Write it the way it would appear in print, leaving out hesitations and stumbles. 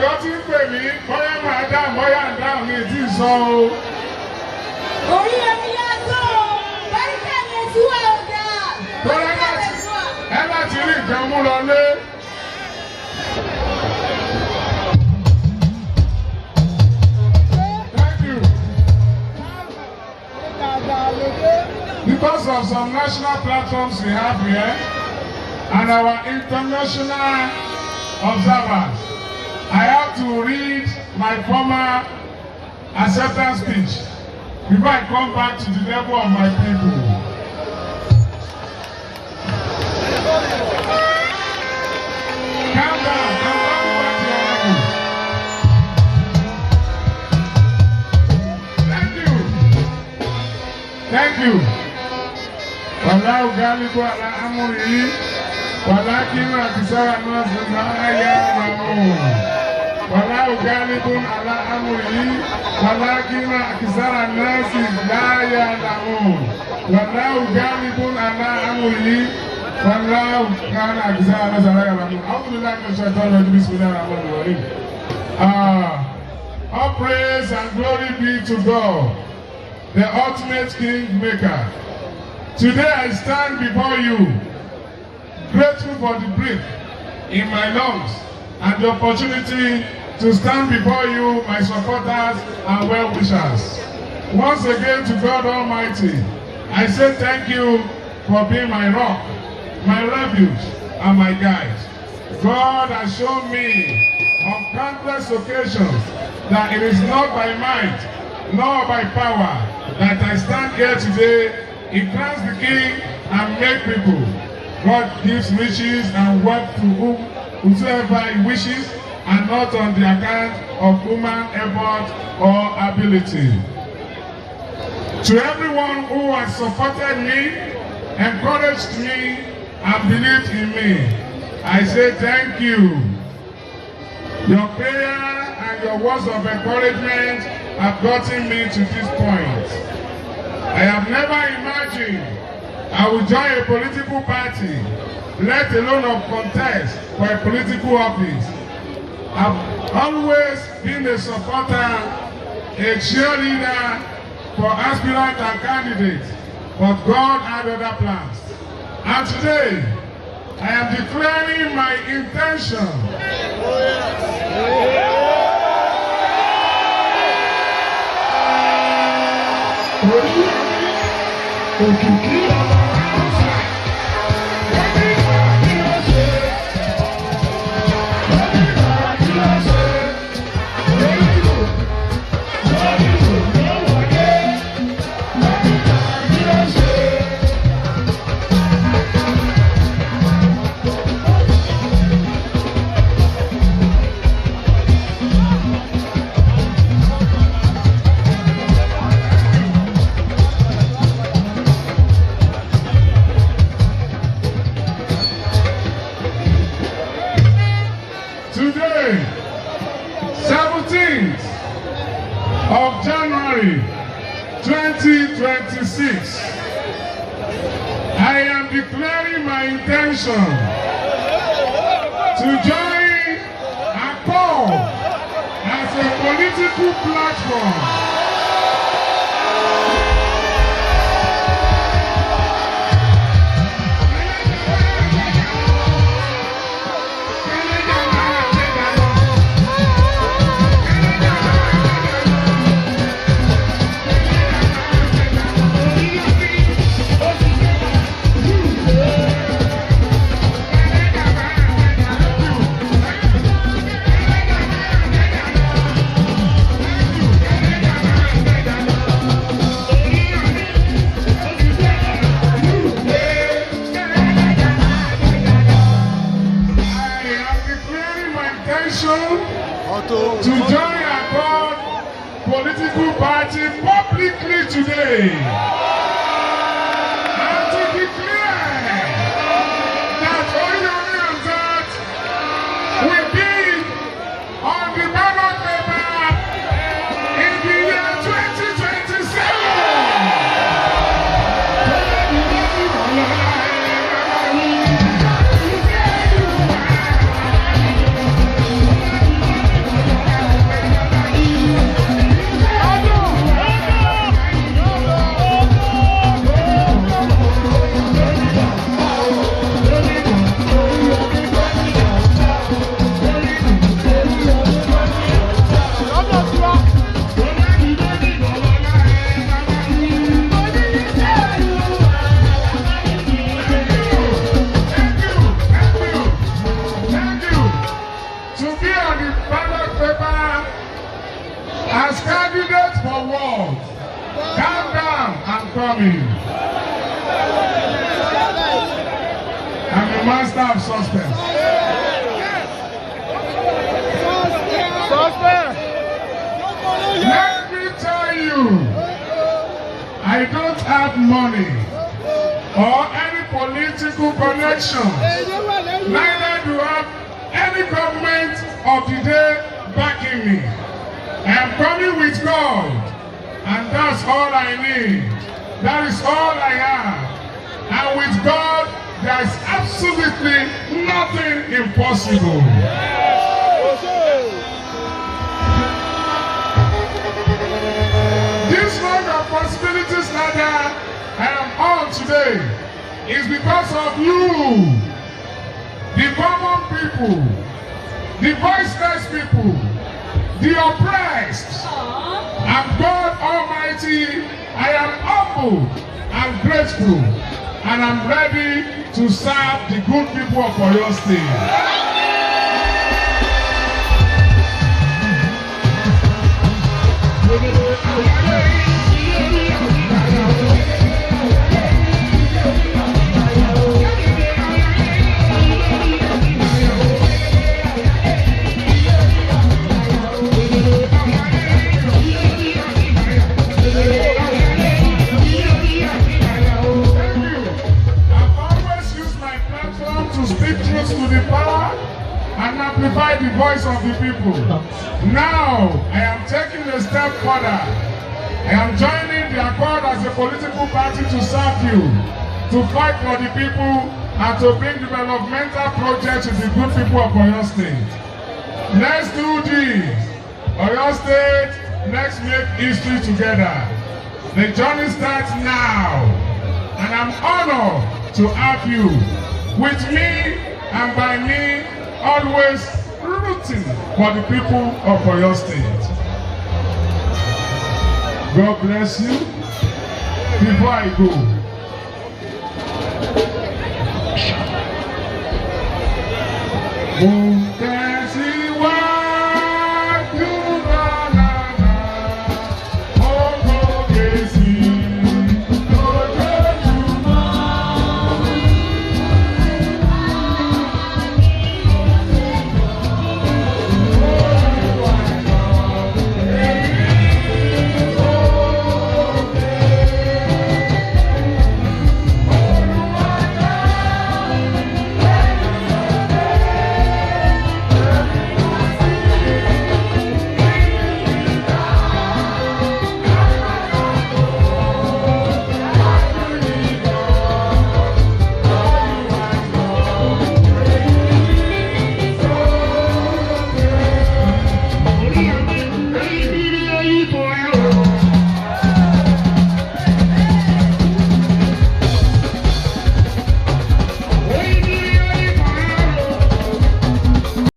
Ọ̀yọ́ tí ń pè mí, bóyá máa dáhùn, bóyá ń dáhùn ní ìdí ìsọ o. Oriyomi yàtọ̀ o, báríkà ni ètò wà ọ̀gá. Bóyá ẹ bá ti rí nǹkan mú lọlé. Thank you. Because of some national platforms we have here and our international observers, I have to read my former acceptance speech before I come back to the level of my people. Calm down, I'm coming back to your level. Thank you. Thank you. Wallahu ghalibu ala amrihi walakin akthara an-nas la ya'lamun. Wallahu ghalibun ala amrihi walakin akthara an-nas la ya'lamun. Wallahu ghalibun ala amrihi wallahu kana akthara an-nas la ya'lamun. A'udhu billahi minash shaitanir rajim. Bismillahir rahmanir rahim. All praise and glory be to God, the ultimate King Maker. Today I stand before you, grateful for the breath in my lungs and the opportunity to stand before you, my supporters and well-wishers. Once again to God Almighty, I say thank you for being my rock, my refuge, and my guide. God has shown me on countless occasions that it is not by might nor by power that I stand here today. He crowns the king and make people. God gives riches and wealth to whosoever he wishes, and not on the account of human effort or ability. To everyone who has supported me, encouraged me, and believed in me, I say thank you. Your prayer and your words of encouragement have gotten me to this point. I have never imagined I would join a political party, let alone of contest for a political office. I've always been a supporter, a cheerleader for aspirants and candidates, but God had other plans. And today, I am declaring my intention. Today, 17th of January 2026, I am declaring my intention to join ACORD as a political platform. To join ACORD political party publicly today, and to declare that Oriyomi Hamzat will be on the ballot paper in the year 2027. for what? Calm down, I'm coming. I'm a master of suspense. Let me tell you, I don't have money or any political connections. Neither do I have any government of the day backing me. I am coming with God, and that's all I need. That is all I have. And with God, there is absolutely nothing impossible. This road of possibilities ladder I am on today is because of you, the common people, the voiceless people, the oppressed. And God Almighty, I am humble and grateful, and I'm ready to serve the good people of Oyo State. And amplify the voice of the people. Now, I am taking a step further. I am joining the accord as a political party to serve you, to fight for the people, and to bring developmental projects to the good people of Oyo State. Let's do this. Oyo State, let's make history together. The journey starts now, and I'm honored to have you with me and by me, always rooting for the people of Oyo State. God bless you. Before I go, boom.